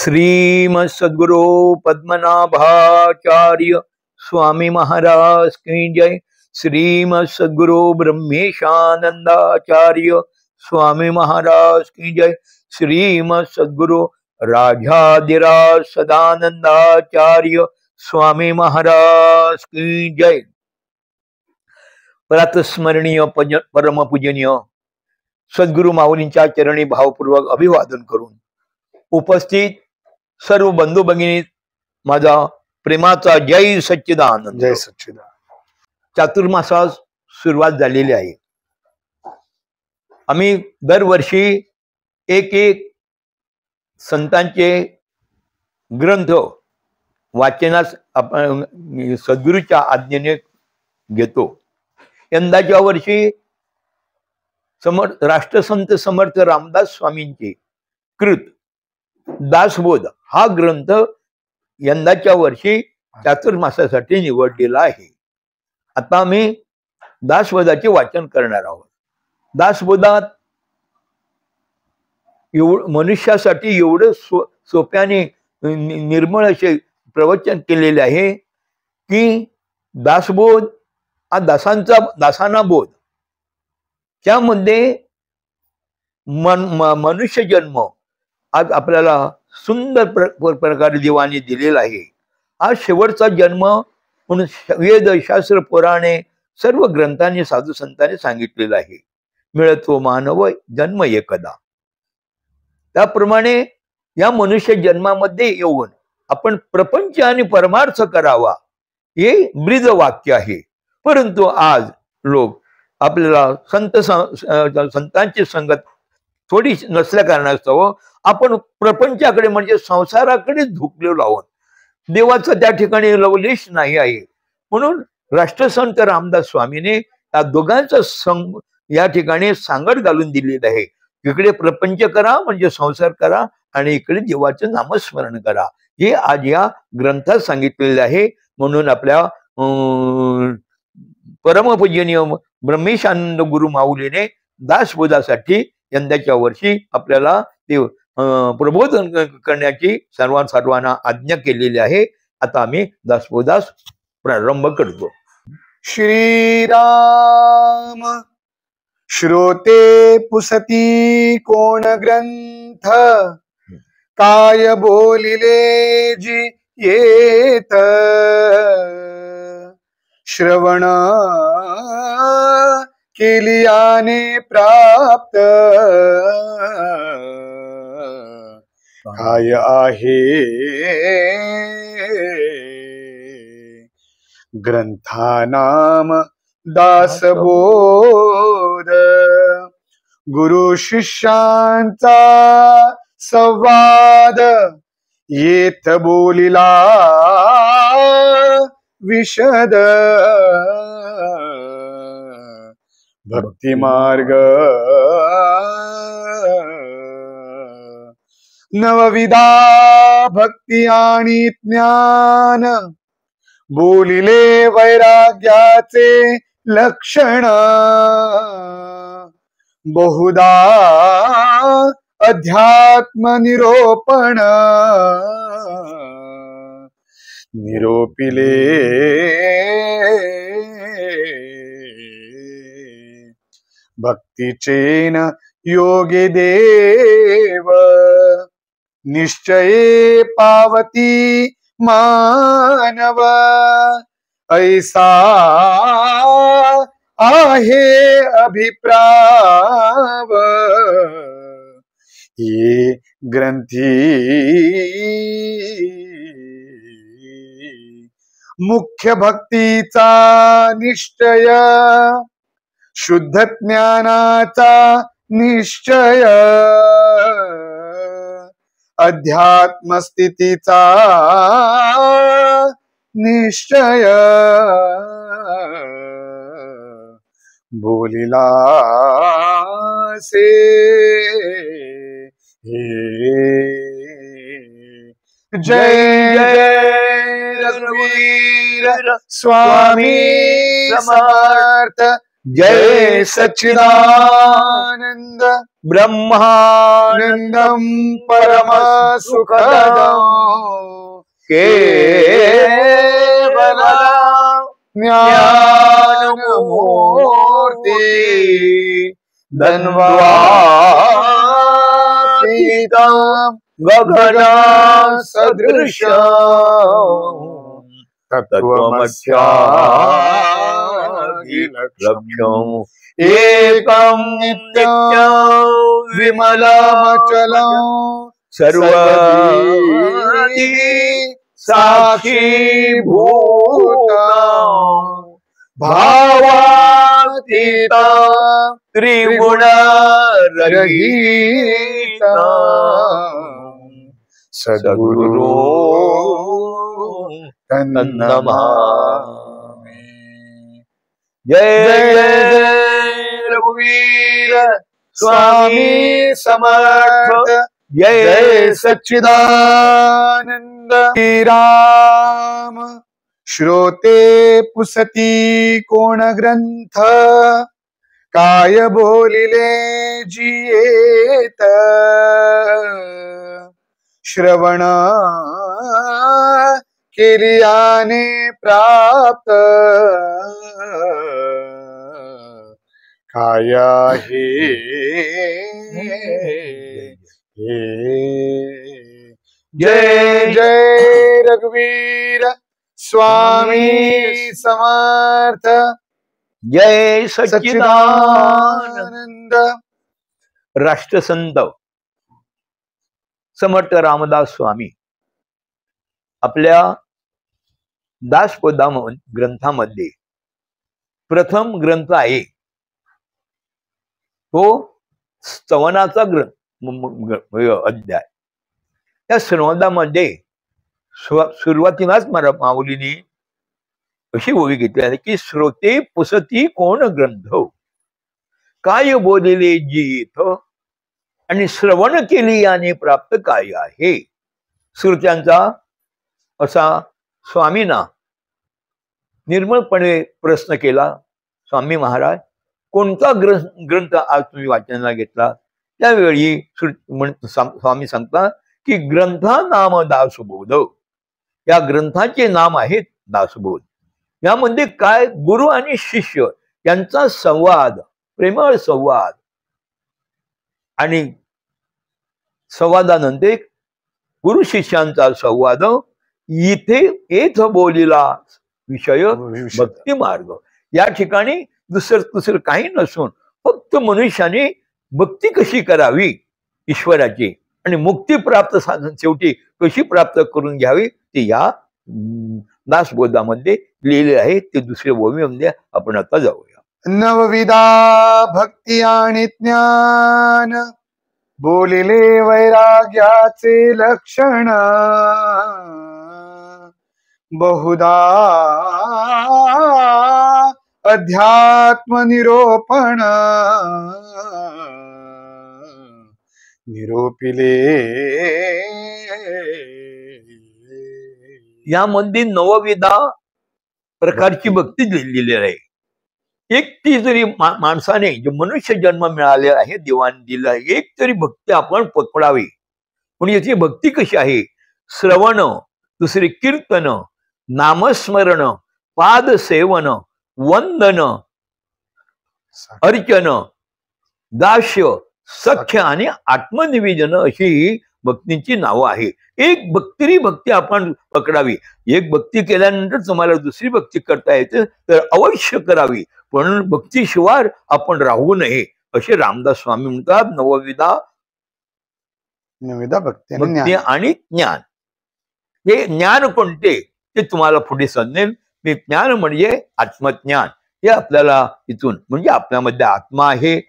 श्रीमद सद्गुरु पद्मनाभाचार्य स्वामी महाराज की जय। श्रीमद सद्गुरु ब्रह्मेशानंदाचार्य स्वामी महाराज की जय। श्रीमद सद्गुरु राजाधिराज सदानंदाचार्य स्वामी महाराज की जय। प्रातस्मरणीय परम पूजनीय सद्गुरु माऊलींच्या चरणी भावपूर्वक अभिवादन करून उपस्थित सर्व बंधू भगिनी माझा प्रेमाचा जय सच्चिदानंद। जय सच्चिदानंद। चातुर्मासास सुरुवात झालेली आहे। आम्ही दरवर्षी एक एक संतांचे ग्रंथ वाचनास आपण सद्गुरूच्या आज्ञेने घेतो। यंदाच्या वर्षी राष्ट्रसंत समर्थ रामदास स्वामींचे कृत दासबोध हा ग्रंथ यंदाच्या वर्षी चातुर्मासासाठी निवडलेला आहे। आता आम्ही दासबोधाचे वाचन करणार आहोत। दासबोधात मनुष्यासाठी एवढं सोप्याने निर्मळ असे प्रवचन केलेले आहे की दासबोध हा दासांना बोध, त्यामध्ये मनुष्य जन्म आज आपल्याला सुंदर प्रकारे देवाने दिलेला आहे। हा शेवटचा जन्म म्हणून वेद शास्त्र पुराणे सर्व ग्रंथांनी साधू संतांनी सांगितलेलं आहे। मिळतो मानव जन्म एकदा, त्याप्रमाणे या मनुष्य जन्मामध्ये येऊन आपण प्रपंच आणि परमार्थ करावा हे ब्रीद वाक्य आहे। परंतु आज लोक आपल्याला संतांची संगत थोडी नसल्या कारणास्तव आपण प्रपंचाकडे म्हणजे संसाराकडे झुकलेलो आहोत। देवाचं त्या ठिकाणी लवलेश नाही आहे। म्हणून राष्ट्रसंत रामदास स्वामीने या दोघांचा या ठिकाणी सांगड घालून दिलेलं आहे। इकडे प्रपंच करा म्हणजे संसार करा आणि इकडे देवाचं नामस्मरण करा, हे आज या ग्रंथात सांगितलेले आहे। म्हणून आपल्या परमपूजनीय ब्रह्मेशानंद गुरु माऊलीने दासबोधासाठी यंदाच्या वर्षी आपल्याला ते प्रबोधन करण्याची सर्वांना आज्ञा केलेली आहे। आता आम्ही दासबोधास प्रारंभ करतो। श्रीराम श्रोते पुसती कोण ग्रंथ, काय बोलिले जी येत, श्रवण केलियाने प्राप्त, काय आहे ग्रंथानाम दासबोध, गुरु शिष्यांचा संवाद, येथ बोलिला विशद, भक्ती मार्ग नवविधा भक्ती आणि ज्ञान, बोलिले वैराग्याचे लक्षण, बहुधा अध्यात्म निरोपण, निरोपिले भक्तीचेन योगे देव, निश्चये पावती मानव, ऐसा आहे अभिप्राव, ये ग्रंथी मुख्य भक्तीचा निश्चय, शुद्ध ज्ञानाचा निश्चय, अध्यात्म स्थितीचा निश्चय, बोलिला से जय जय रघुवीर स्वामी समर्थ जय सच्चिदानंद ब्रह्मानंदं परम सुखदं केवल ज्ञानमूर्ति धन्वातीतं गगना सदृशं तत्त्वमस्यादिलक्ष्यम् एकं नित्यं विमलमचलं सर्वदी साक्षीभूतं भावातीतं त्रिगुणरहितं सद्गुरो नमामि। जय जय रघुवीर स्वामी समर्थ। जय सच्चिदानंद राम श्रोते पुसती कोण ग्रंथ काय बोलिले जियेत श्रवण केलियाने प्राप्त काय आहे जय जय रघुवीर स्वामी समर्थ। जय सच्चिदानंद सच्चिदानंद राष्ट्रसंत समर्थ रामदास स्वामी आपल्या दासपदा ग्रंथामध्ये प्रथम ग्रंथ आहे तो स्तवनाचा अध्याय। त्या संवादामध्ये सुरुवातीलाच माऊलीने अशी ओळी घेतली आहे की श्रोते पुसती कोण ग्रंथ काय बोलिले जीत आणि श्रवण केली याने प्राप्त काय आहे। श्रोत्यांचा असा स्वामींना निर्मळपणे प्रश्न केला, स्वामी महाराज कोणता ग्रंथ आज तुम्ही वाचनाला घेतला? त्यावेळी स्वामी सांगतात की ग्रंथा नाम दासबोध, या ग्रंथाचे नाम आहे दासबोध। यामध्ये काय गुरु आणि शिष्य यांचा संवाद, प्रेमळ संवाद आणि संवादानंतर गुरु शिष्यांचा संवाद, इथे येथ बोलिला विषय भक्ती मार्ग। या ठिकाणी दुसरं काही नसून फक्त मनुष्याने भक्ती कशी करावी ईश्वराची आणि मुक्ती प्राप्त साधन शेवटी कशी प्राप्त करून घ्यावी ते या दासबोधामध्ये लिहिले आहे। ते दुसरे ओवीमध्ये आपण आता जाऊया। नवविधा भक्ती आणि ज्ञान बोलिले वैराग्याचे लक्षण बहुधा अध्यात्म निरोपण निरोपिले। यामध्ये नवविधा प्रकारची भक्ती लिहिलेली आहे। एक ती जरी माणसाने जे मनुष्य जन्म मिळाले आहे देवाने दिला आहे, एक तरी भक्ती आपण पकडावी। पण याची भक्ती कशी आहे? श्रवण, दुसरे कीर्तन, नामस्मरण, पाद सेवन, वंदन, अर्चन, दास्य, सख्य आणि आत्मनिवेदन अशी भक्तींची नावं आहे। एक भक्ती आपण पकडावी। एक भक्ती केल्यानंतर तुम्हाला दुसरी भक्ती करता येते तर अवश्य करावी, पण भक्तीशिवाय आपण राहू नये असे रामदास स्वामी म्हणतात। नवविधा भक्ती आणि ज्ञान, हे ज्ञान कोणते ते तुम्हाला पुढे समजेल। ते ज्ञान म्हणजे आत्मज्ञान। हे आपल्याला इथून म्हणजे आपल्यामध्ये आत्मा आहे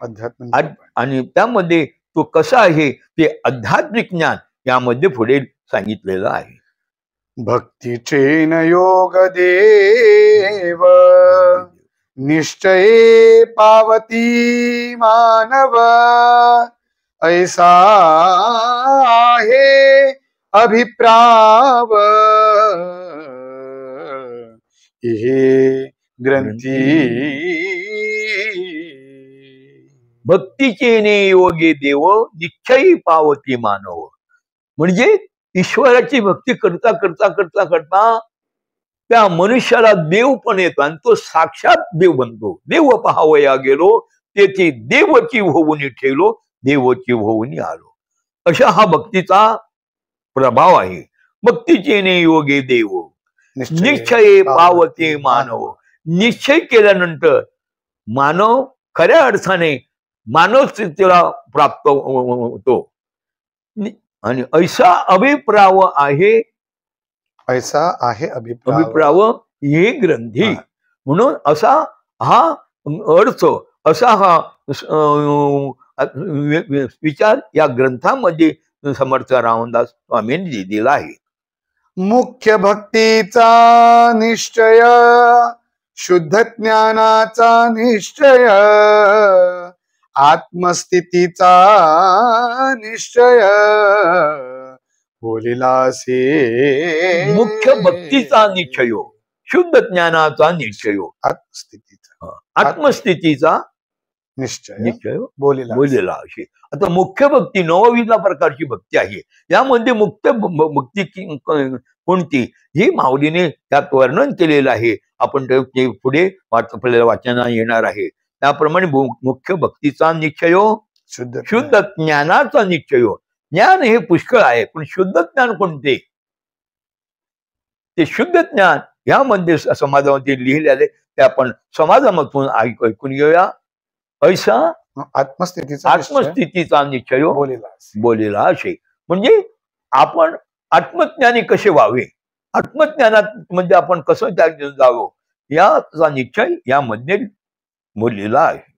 आणि त्यामध्ये तो कसा आहे ते आध्यात्मिक ज्ञान यामध्ये पुढे सांगितलेलं आहे। भक्तीचे न योग देव निश्चये पावती मानव ऐसा आहे अभिप्राव हे ग्रंथी भक्तीचे ने योगे देव निश्चयी पावती मानव. म्हणजे ईश्वराची भक्ती करता करता करता करता त्या मनुष्याला देव पण येतो आणि तो साक्षात देव बनतो. देव पाहावया गेलो तेथे देवची होऊनी ठेवलो, देवची होऊनी आलो. अशा हा भक्तीचा प्रभाव आहे. भक्तीचे ने योगे देव निश्चय पावते मानव. निश्चय केल्यानंतर मानव खऱ्या अर्थाने मानव स्थितीला प्राप्त होतो. आणि ऐसा अभिप्राव आहे, ऐसा आहे अभिप्राव हे ग्रंथी. म्हणून असा हा अर्थ, असा हा विचार या ग्रंथामध्ये समर्थ रामदास स्वामींनी दिला आहे. मुख्य भक्तीचा निश्चय, शुद्ध ज्ञानाचा निश्चय, आत्मस्थितीचा निश्चय बोलिलासे. मुख्य भक्तीचा निश्चय, शुद्ध ज्ञानाचा निश्चय, आत्मस्थितीचा निश्चय बोलिला अशी. आता मुख्य भक्ती 9 प्रकारची भक्ती आहे. यामध्ये मुख्य भक्ती कोणती ही माऊलीने त्यात वर्णन केलेलं आहे. आपण ते पुढे आपल्याला वाचना येणार आहे. त्याप्रमाणे मुख्य भक्तीचा निश्चय, शुद्ध ज्ञानाचा निश्चय. ज्ञान हे पुष्कळ आहे, पण शुद्ध ज्ञान कोणते? ते शुद्ध ज्ञान यामध्ये समाजामध्ये लिहिलेले ते आपण समाजामधून ऐकून घेऊया. ऐसा आत्मस्थितीचा निश्चय बोलिला असे. म्हणजे आपण आत्मज्ञानी कसे व्हावे, आत्मज्ञानात म्हणजे आपण कसं जावं याचा निश्चय यामध्ये बोललेला आहे.